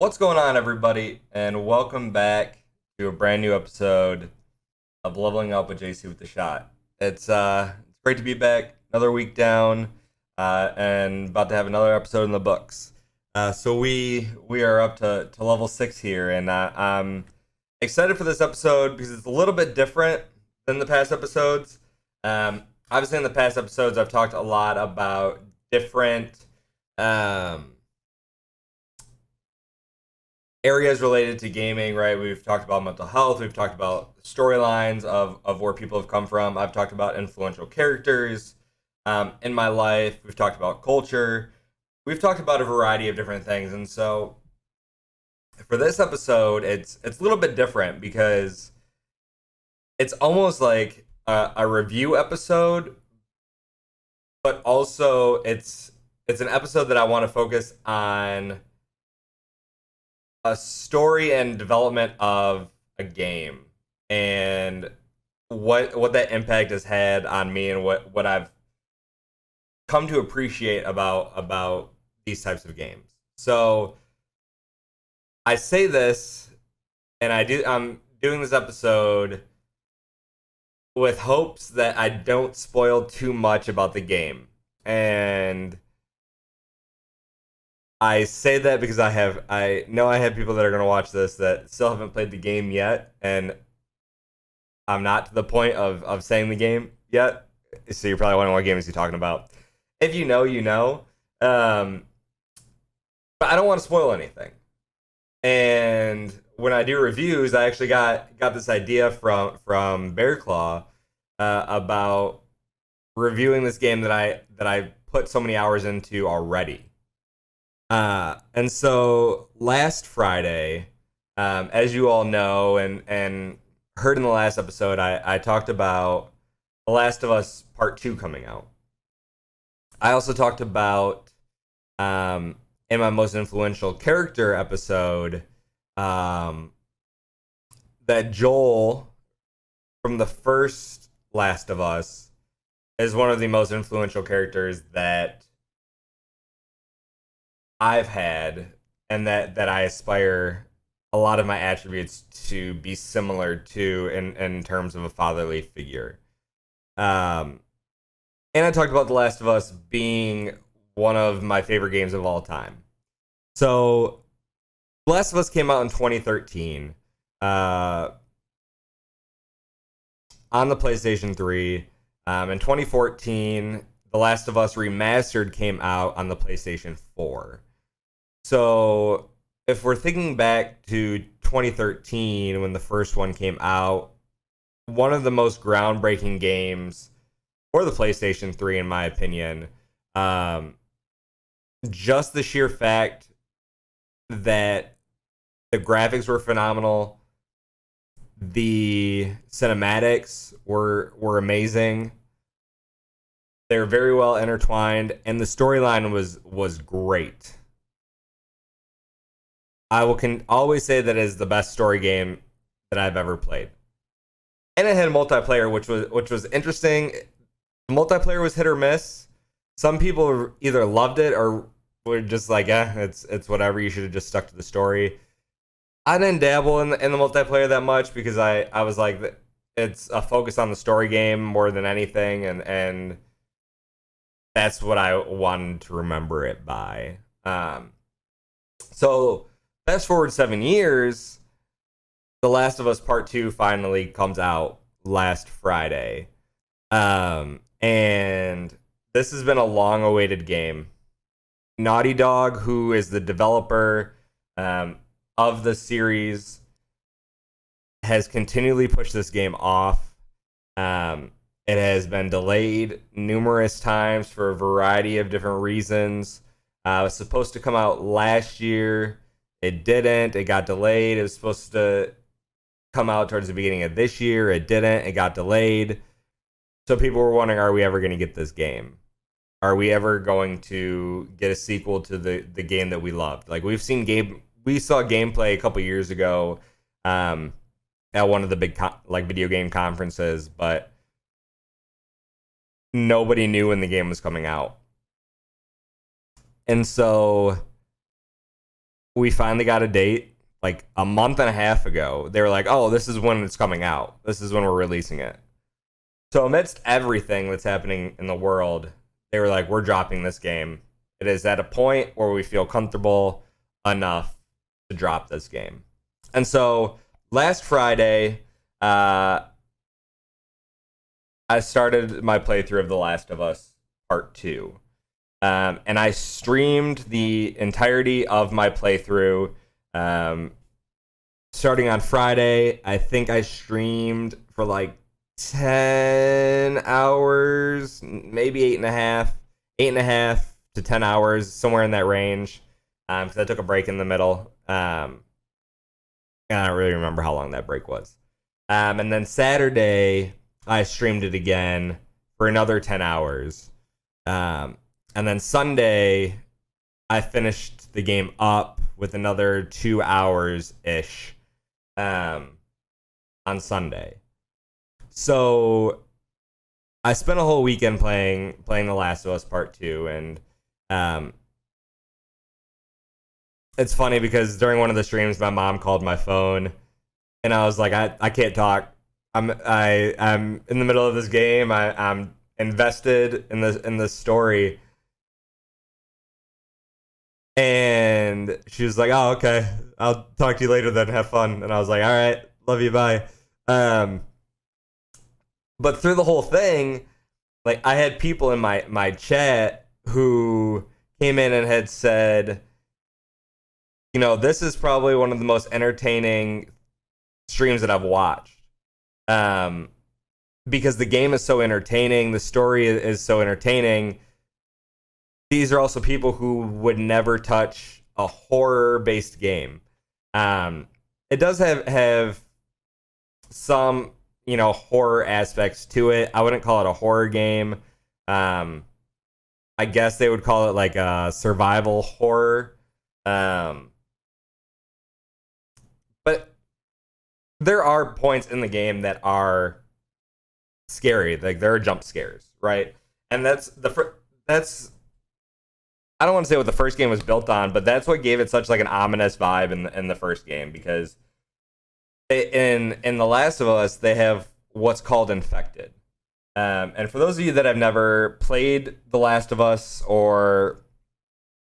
What's going on, everybody, and welcome back to a brand new episode of Leveling Up with JC with the Shot. It's great to be back, another week down, and about to have another episode in the books. So we are up to level 6 here, and I'm excited for this episode because it's a little bit different than the past episodes. Obviously, in the past episodes, I've talked a lot about different areas related to gaming, right? We've talked about mental health. We've talked about storylines of where people have come from. I've talked about influential characters in my life. We've talked about culture. We've talked about a variety of different things. And so for this episode, it's a little bit different because it's almost like a review episode, but also it's an episode that I want to focus on a story and development of a game and what that impact has had on me and what I've come to appreciate about these types of games. So I say this, and I'm doing this episode with hopes that I don't spoil too much about the game. And I say that because I know I have people that are going to watch this that still haven't played the game yet, and I'm not to the point of saying the game yet. So you're probably wondering what game is he talking about. If you know, you know. But I don't want to spoil anything. And when I do reviews, I actually got this idea from Bear Claw about reviewing this game that I put so many hours into already. And so last Friday, as you all know and heard in the last episode, I talked about The Last of Us Part 2 coming out. I also talked about, in my most influential character episode, that Joel from the first Last of Us is one of the most influential characters that I've had, and that I aspire a lot of my attributes to be similar to in terms of a fatherly figure. And I talked about The Last of Us being one of my favorite games of all time. So, The Last of Us came out in 2013 on the PlayStation 3. In 2014, The Last of Us Remastered came out on the PlayStation 4. So, if we're thinking back to 2013 when the first one came out, one of the most groundbreaking games for the PlayStation 3, in my opinion. Just the sheer fact that the graphics were phenomenal, the cinematics were amazing. They're very well intertwined, and the storyline was great. Can always say that it is the best story game that I've ever played. And it had multiplayer, which was interesting. The multiplayer was hit or miss. Some people either loved it or were just like, it's whatever. You should have just stuck to the story. I didn't dabble in the multiplayer that much because I was like, it's a focus on the story game more than anything, and that's what I wanted to remember it by. So fast forward 7 years, The Last of Us Part 2 finally comes out last Friday. And this has been a long-awaited game. Naughty Dog, who is the developer of the series, has continually pushed this game off. It has been delayed numerous times for a variety of different reasons. It was supposed to come out last year. It didn't. It got delayed. It was supposed to come out towards the beginning of this year. It didn't. It got delayed. So people were wondering, are we ever going to get this game? Are we ever going to get a sequel to the game that we loved? Like we saw gameplay a couple years ago at one of the big video game conferences, but nobody knew when the game was coming out. And so we finally got a date like a month and a half ago. They were like, oh, this is when it's coming out. This is when we're releasing it. So amidst everything that's happening in the world, they were like, we're dropping this game. It is at a point where we feel comfortable enough to drop this game. And so last Friday, I started my playthrough of The Last of Us Part 2. And I streamed the entirety of my playthrough starting on Friday. I think I streamed for like 10 hours, maybe 8.5 to 10 hours, somewhere in that range. Because I took a break in the middle. And I don't really remember how long that break was. And then Saturday, I streamed it again for another 10 hours. And then Sunday, I finished the game up with another 2 hours-ish on Sunday. So I spent a whole weekend playing The Last of Us Part 2, and it's funny because during one of the streams, my mom called my phone, and I was like, I can't talk. I'm in the middle of this game. I'm invested in this story. And she was like, oh, okay, I'll talk to you later then, have fun. And I was like, all right, love you, bye. But through the whole thing, like, I had people in my chat who came in and had said, you know, this is probably one of the most entertaining streams that I've watched. Because the game is so entertaining, the story is so entertaining. These are also people who would never touch a horror-based game. It does have some, you know, horror aspects to it. I wouldn't call it a horror game. I guess they would call it like a survival horror. But there are points in the game that are scary. Like, there are jump scares, right? And that's I don't want to say what the first game was built on, but that's what gave it such like an ominous vibe in the first game, because in The Last of Us, they have what's called infected. And for those of you that have never played The Last of Us or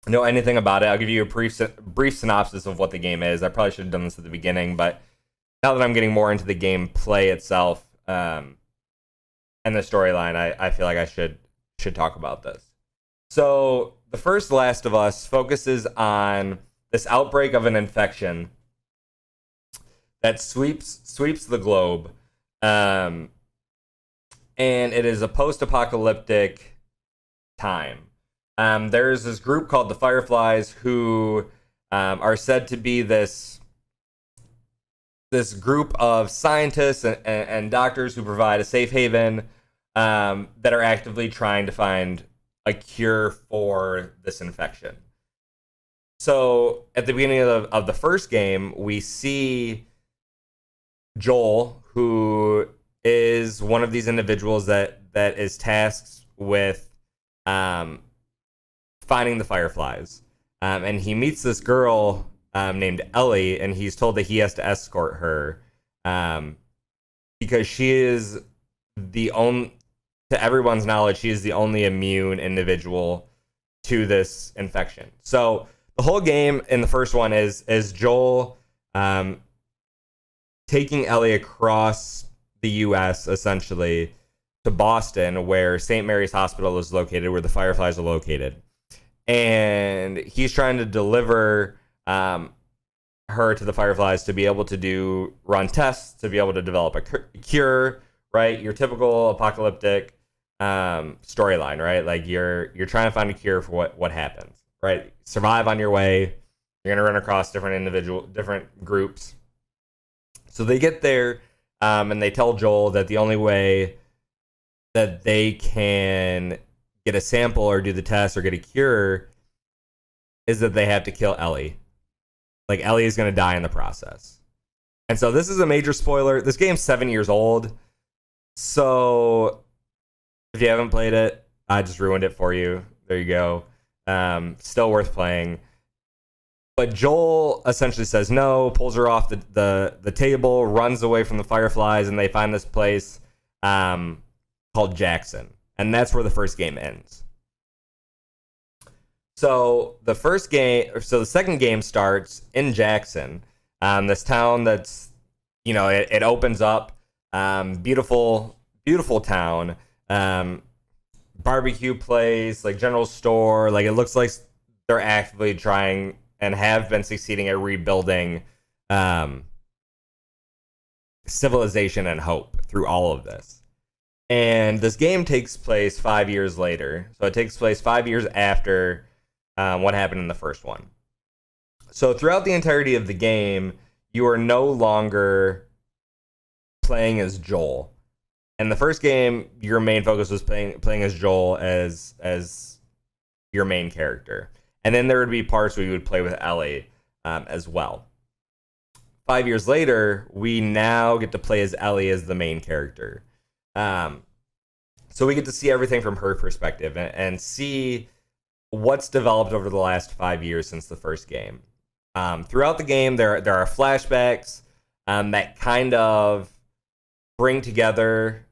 know anything about it, I'll give you a brief synopsis of what the game is. I probably should have done this at the beginning, but now that I'm getting more into the gameplay itself and the storyline, I feel like I should talk about this. So the first Last of Us focuses on this outbreak of an infection that sweeps the globe, and it is a post-apocalyptic time. There's this group called the Fireflies who are said to be this group of scientists and doctors who provide a safe haven that are actively trying to find a cure for this infection. So at the beginning of the first game, we see Joel, who is one of these individuals that is tasked with finding the Fireflies. And he meets this girl named Ellie, and he's told that he has to escort her because she is the only, to everyone's knowledge, she is the only immune individual to this infection. So the whole game in the first one is Joel taking Ellie across the U.S., essentially, to Boston, where St. Mary's Hospital is located, where the Fireflies are located. And he's trying to deliver her to the Fireflies to be able to run tests, to be able to develop a cure, right? Your typical apocalyptic storyline, right? Like, you're trying to find a cure for what happens, right? Survive on your way. You're gonna run across different groups. So they get there, and they tell Joel that the only way that they can get a sample or do the test or get a cure is that they have to kill Ellie. Like, Ellie is going to die in the process. And so this is a major spoiler. This game's 7 years old. So if you haven't played it, I just ruined it for you. There you go. Still worth playing. But Joel essentially says no, pulls her off the table, runs away from the fireflies, and they find this place called Jackson. And that's where the first game ends. So the second game starts in Jackson, this town that's, it opens up, beautiful town, barbecue place, like general store, like it looks like they're actively trying and have been succeeding at rebuilding civilization and hope through all of this. And this game takes place 5 years later. So it takes place 5 years after what happened in the first one. So throughout the entirety of the game, you are no longer playing as Joel. In the first game, your main focus was playing as Joel as your main character. And then there would be parts where you would play with Ellie as well. 5 years later, we now get to play as Ellie as the main character. So we get to see everything from her perspective and see what's developed over the last 5 years since the first game. Throughout the game, there are flashbacks that kind of bring together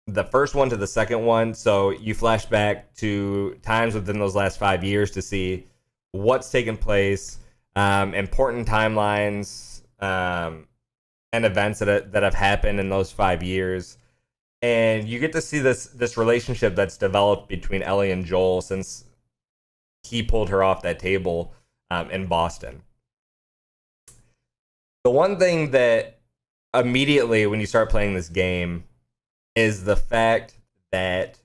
the first one to the second one. So you flash back to times within those last 5 years to see what's taken place, important timelines and events that have happened in those 5 years. And you get to see this relationship that's developed between Ellie and Joel since he pulled her off that table in Boston. The one thing that immediately when you start playing this game is the fact that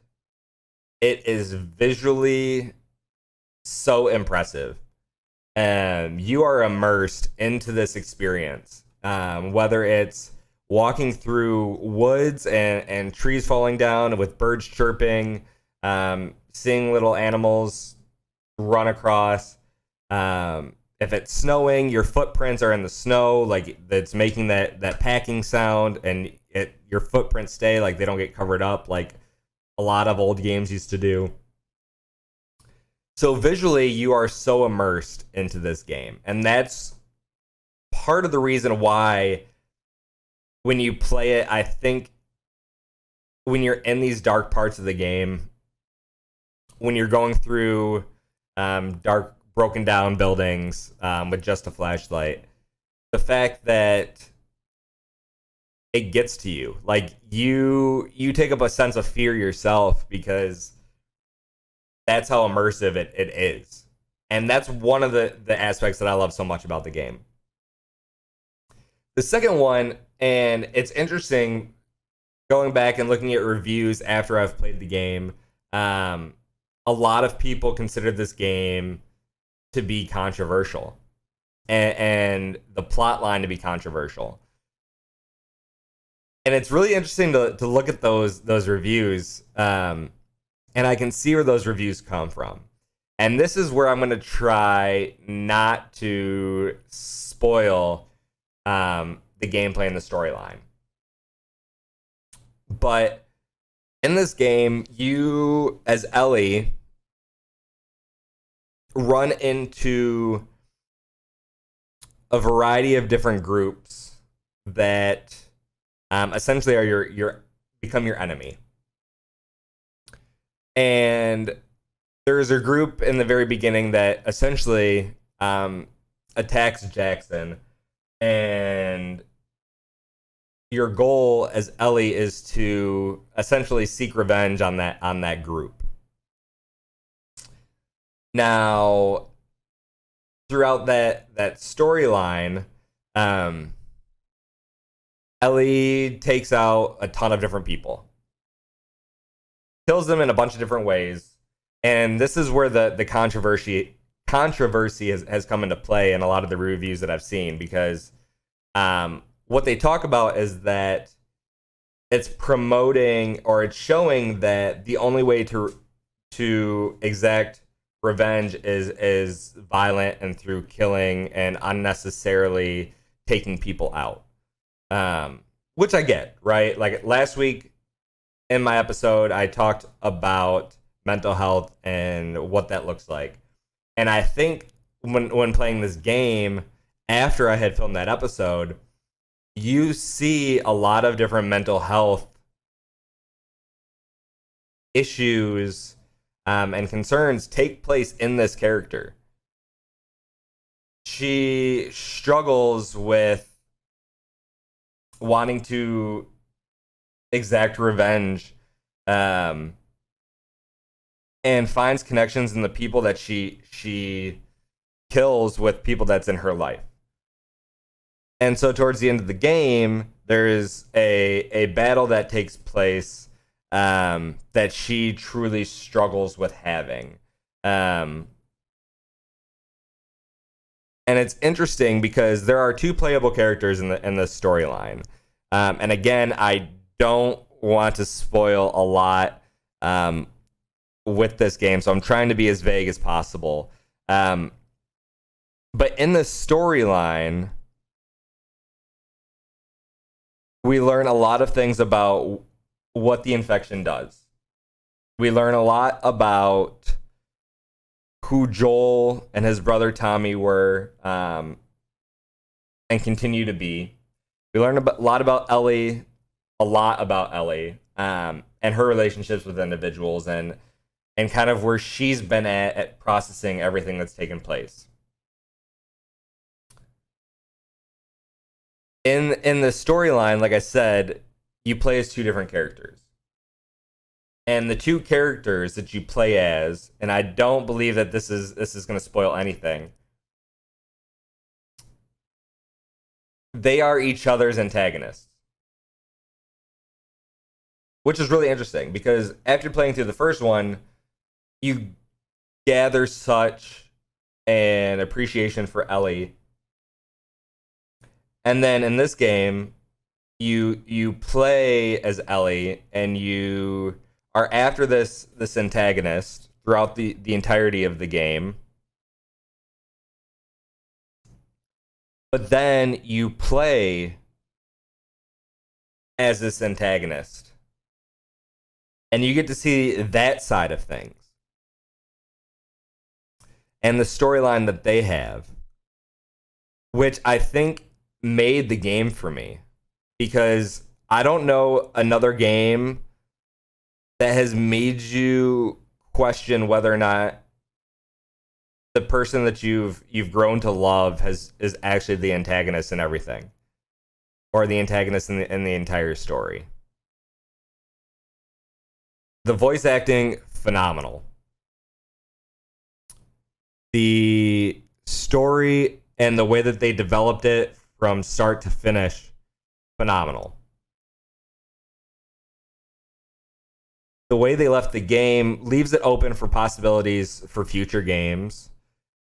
it is visually so impressive. You are immersed into this experience, whether it's walking through woods and trees falling down with birds chirping, seeing little animals run across. If it's snowing, your footprints are in the snow, like that's making that packing sound, and your footprints stay, like they don't get covered up like a lot of old games used to do. So visually, you are so immersed into this game, and that's part of the reason why when you play it, I think when you're in these dark parts of the game, when you're going through dark, broken down buildings with just a flashlight, the fact that it gets to you, like you take up a sense of fear yourself because that's how immersive it is. And that's one of the aspects that I love so much about the game. The second one, and it's interesting going back and looking at reviews after I've played the game, a lot of people consider this game to be controversial and the plot line to be controversial. And it's really interesting to look at those reviews, and I can see where those reviews come from. And this is where I'm going to try not to spoil the gameplay and the storyline. But in this game, you, as Ellie, run into a variety of different groups that essentially are become your enemy. And there's a group in the very beginning that essentially attacks Jackson, and your goal as Ellie is to essentially seek revenge on that group. Now, throughout that storyline, Ellie takes out a ton of different people, kills them in a bunch of different ways, and this is where the controversy has come into play in a lot of the reviews that I've seen, because what they talk about is that it's promoting, or it's showing that the only way to exact revenge is violent and through killing and unnecessarily taking people out, which I get, right? Like last week in my episode, I talked about mental health and what that looks like, and I think when playing this game after I had filmed that episode, you see a lot of different mental health issues and concerns take place in this character. She struggles with wanting to exact revenge, and finds connections in the people that she kills with people that's in her life. And so towards the end of the game, there's a battle that takes place that she truly struggles with having. And it's interesting because there are two playable characters in the storyline. And again, I don't want to spoil a lot with this game, so I'm trying to be as vague as possible. But in the storyline, we learn a lot of things about what the infection does. We learn a lot about who Joel and his brother Tommy were, and continue to be. We learn a lot about Ellie, and her relationships with individuals, and kind of where she's been at processing everything that's taken place. In the storyline, like I said, you play as two different characters. And the two characters that you play as, and I don't believe that this is going to spoil anything, they are each other's antagonists. Which is really interesting, because after playing through the first one, you gather such an appreciation for Ellie. And then in this game, you play as Ellie, and you are after this antagonist throughout the entirety of the game. But then you play as this antagonist, and you get to see that side of things and the storyline that they have, which I think made the game for me, because I don't know another game that has made you question whether or not the person that you've grown to love is actually the antagonist in everything, or the antagonist in the entire story. The voice acting, phenomenal. The story and the way that they developed it from start to finish, phenomenal. The way they left the game leaves it open for possibilities for future games.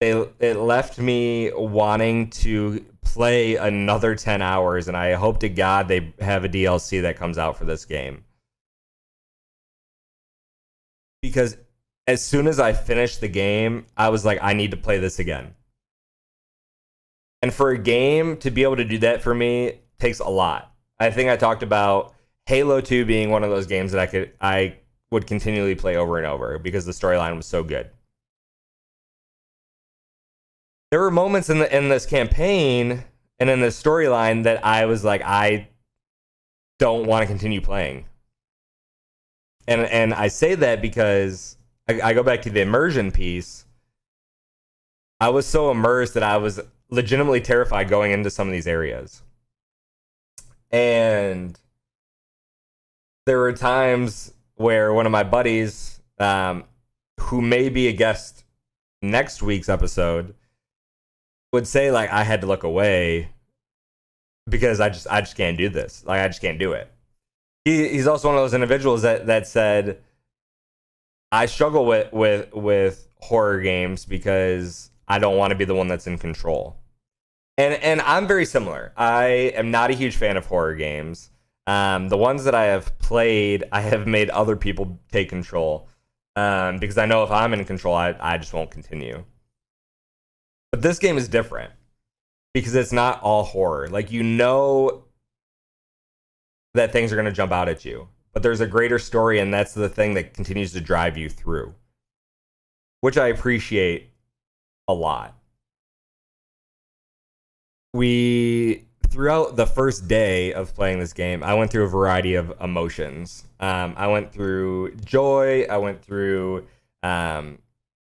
It left me wanting to play another 10 hours, and I hope to God they have a DLC that comes out for this game. Because as soon as I finished the game, I was like, I need to play this again. And for a game to be able to do that for me takes a lot. I think I talked about Halo 2 being one of those games that I would continually play over and over because the storyline was so good. There were moments in this campaign and in this storyline that I was like, I don't want to continue playing. And I say that because I go back to the immersion piece. I was so immersed that I was legitimately terrified going into some of these areas. And there were times where one of my buddies, who may be a guest next week's episode, would say, like, I had to look away because I just can't do this. Like, I just can't do it. He's also one of those individuals that said, I struggle with horror games because I don't want to be the one that's in control. And I'm very similar. I am not a huge fan of horror games. The ones that I have played, I have made other people take control, because I know if I'm in control, I just won't continue. But this game is different because it's not all horror. Like, you know that things are going to jump out at you, but there's a greater story, and that's the thing that continues to drive you through, which I appreciate a lot. we throughout the first day of playing this game, I went through a variety of emotions. I went through joy, I went through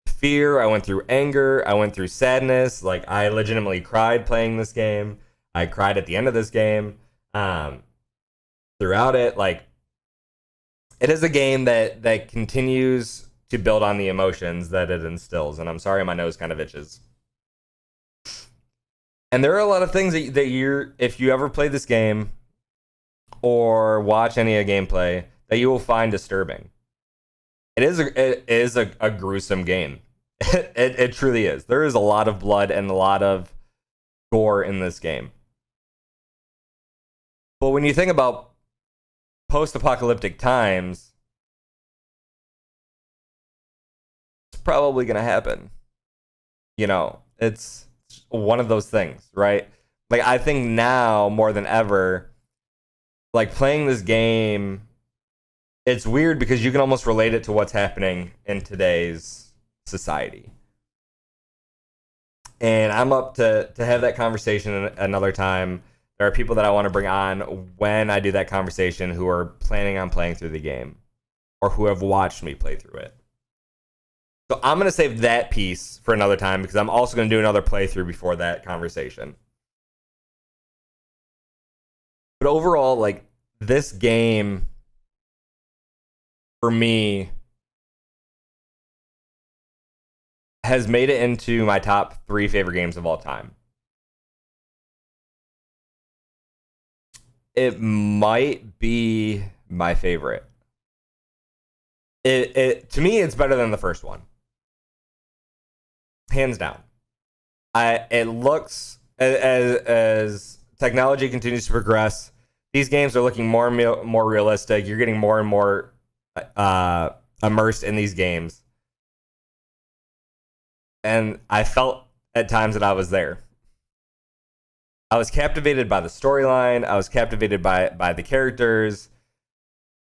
fear, I went through anger, I went through sadness. Like, I legitimately cried playing this game. I cried at the end of this game. Throughout it, like, it is a game that continues to build on the emotions that it instills. And I'm sorry, my nose kind of itches. And there are a lot of things that you're, if you ever play this game or watch any of gameplay, that you will find disturbing. It is a gruesome game. It truly is. There is a lot of blood and a lot of gore in this game. But when you think about post-apocalyptic times, it's probably going to happen. You know, it's one of those things, right? Like, I think now more than ever, like, playing this game, it's weird because you can almost relate it to what's happening in today's society. And I'm up to have that conversation another time. There are people that I want to bring on when I do that conversation who are planning on playing through the game or who have watched me play through it. So I'm going to save that piece for another time because I'm also going to do another playthrough before that conversation. But overall, like, this game, for me, has made it into my top 3 favorite games of all time. It might be my favorite. To me, it's better than the first one. Hands down. It looks, as technology continues to progress, these games are looking more and more realistic. You're getting more and more immersed in these games. And I felt at times that I was there. I was captivated by the storyline. I was captivated by the characters.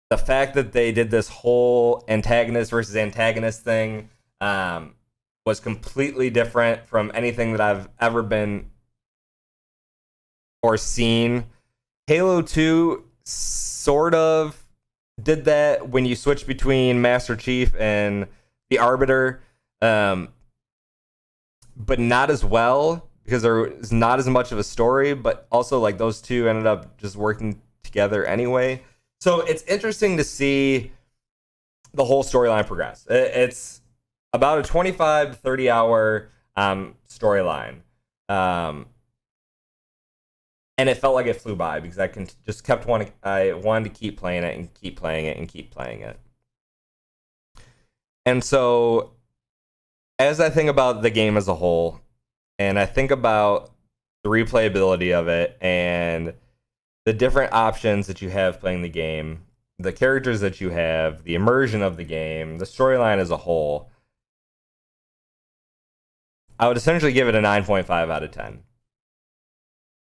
The fact that they did this whole antagonist versus antagonist thing was completely different from anything that I've ever been or seen. Halo 2 sort of did that when you switch between Master Chief and the Arbiter, but not as well because there is not as much of a story, but also, like, those two ended up just working together anyway. So it's interesting to see the whole storyline progress. It's about a 25 to 30 hour storyline. And it felt like it flew by because I wanted to keep playing it and keep playing it and keep playing it. And so, as I think about the game as a whole, and I think about the replayability of it and the different options that you have playing the game, the characters that you have, the immersion of the game, the storyline as a whole, I would essentially give it a 9.5 out of 10.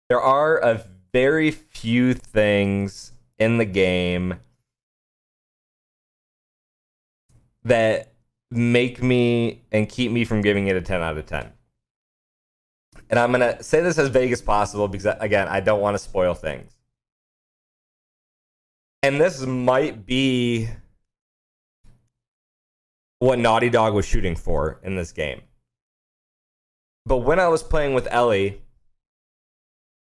There are a very few things in the game that make me and keep me from giving it a 10 out of 10. And I'm going to say this as vague as possible because, again, I don't want to spoil things. And this might be what Naughty Dog was shooting for in this game. But when I was playing with Ellie,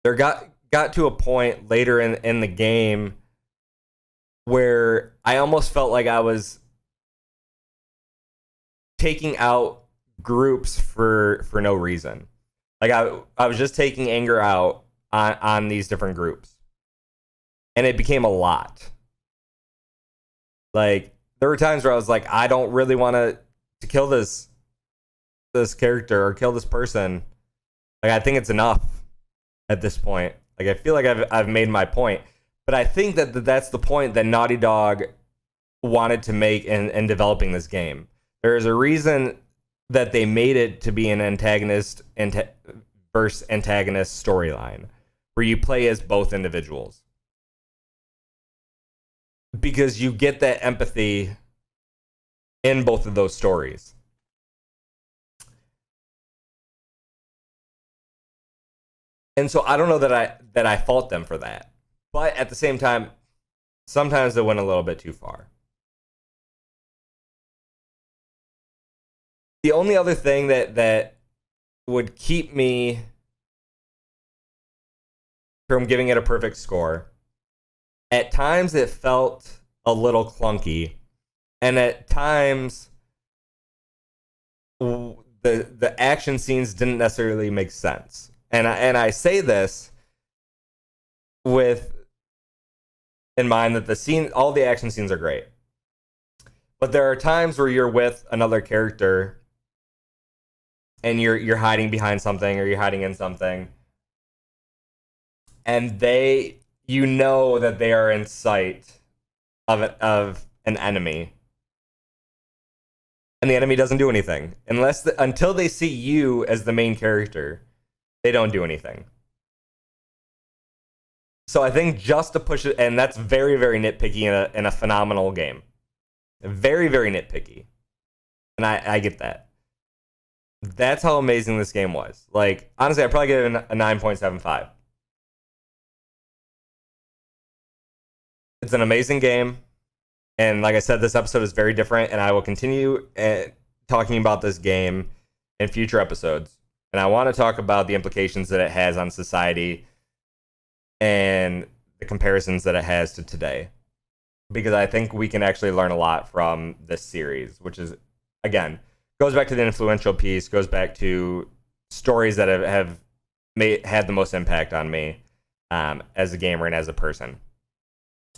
there got to a point later in the game where I almost felt like I was taking out groups for no reason. Like, I was just taking anger out on these different groups. And it became a lot. Like, there were times where I was like, I don't really want to kill this character or kill this person. Like, I think it's enough at this point. Like, I feel like I've made my point. But I think that's the point that Naughty Dog wanted to make in developing this game. There is a reason that they made it to be an antagonist versus antagonist storyline where you play as both individuals. Because you get that empathy in both of those stories. And so I don't know that I fault them for that. But at the same time, sometimes they went a little bit too far. The only other thing that would keep me from giving it a perfect score, at times it felt a little clunky, and at times the action scenes didn't necessarily make sense. And I say this with in mind that all the action scenes are great, but there are times where you're with another character and you're hiding behind something or you're hiding in something, and you know that they are in sight of an enemy, and the enemy doesn't do anything until they see you as the main character. They don't do anything. So I think just to push it, and that's very, very nitpicky in a phenomenal game. Very, very nitpicky. And I get that. That's how amazing this game was. Like, honestly, I'd probably give it a 9.75. It's an amazing game. And like I said, this episode is very different, and I will continue talking about this game in future episodes. And I want to talk about the implications that it has on society and the comparisons that it has to today. Because I think we can actually learn a lot from this series, which is, again, goes back to the influential piece, goes back to stories that have had the most impact on me as a gamer and as a person.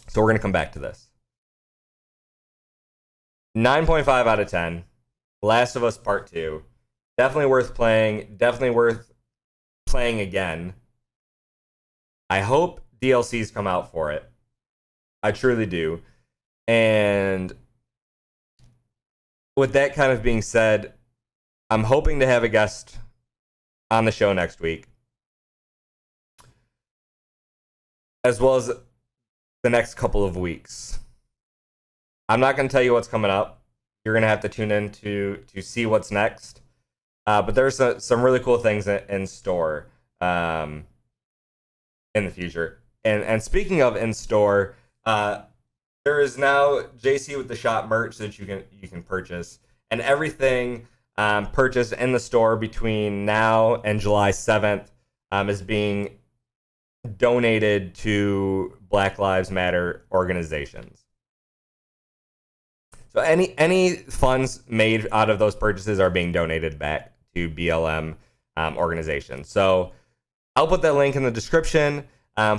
So we're going to come back to this. 9.5 out of 10. Last of Us Part 2. Definitely worth playing. Definitely worth playing again. I hope DLCs come out for it. I truly do. And with that kind of being said, I'm hoping to have a guest on the show next week, as well as the next couple of weeks. I'm not going to tell you what's coming up. You're going to have to tune in to see what's next. But there's some really cool things in store in the future. And speaking of in store, there is now JCwithTHEshot merch that you can purchase, and everything purchased in the store between now and July 7th is being donated to Black Lives Matter organizations. So any funds made out of those purchases are being donated back to BLM organizations. So I'll put that link in the description.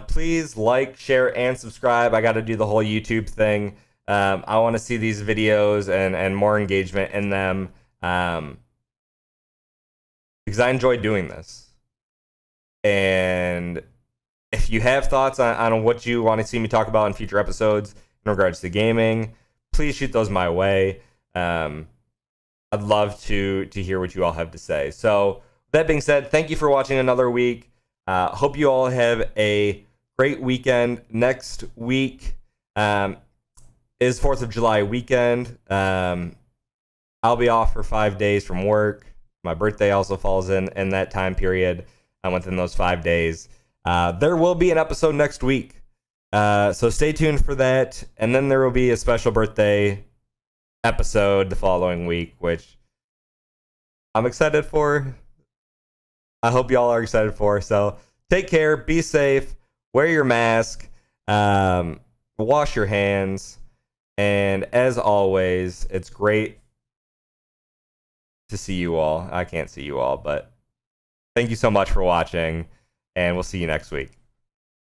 Please like, share, and subscribe. I got to do the whole YouTube thing. I want to see these videos and more engagement in them because I enjoy doing this. And if you have thoughts on what you want to see me talk about in future episodes in regards to gaming, please shoot those my way. I'd love to hear what you all have to say. So that being said, thank you for watching another week. Hope you all have a great weekend. Next week is 4th of July weekend. I'll be off for 5 days from work. My birthday also falls in that time period within those 5 days. There will be an episode next week. So stay tuned for that. And then there will be a special birthday episode the following week, which I'm excited for. I hope y'all are excited for. So take care, be safe, wear your mask, wash your hands, and as always, it's great to see you all. I can't see you all, but thank you so much for watching, and we'll see you next week.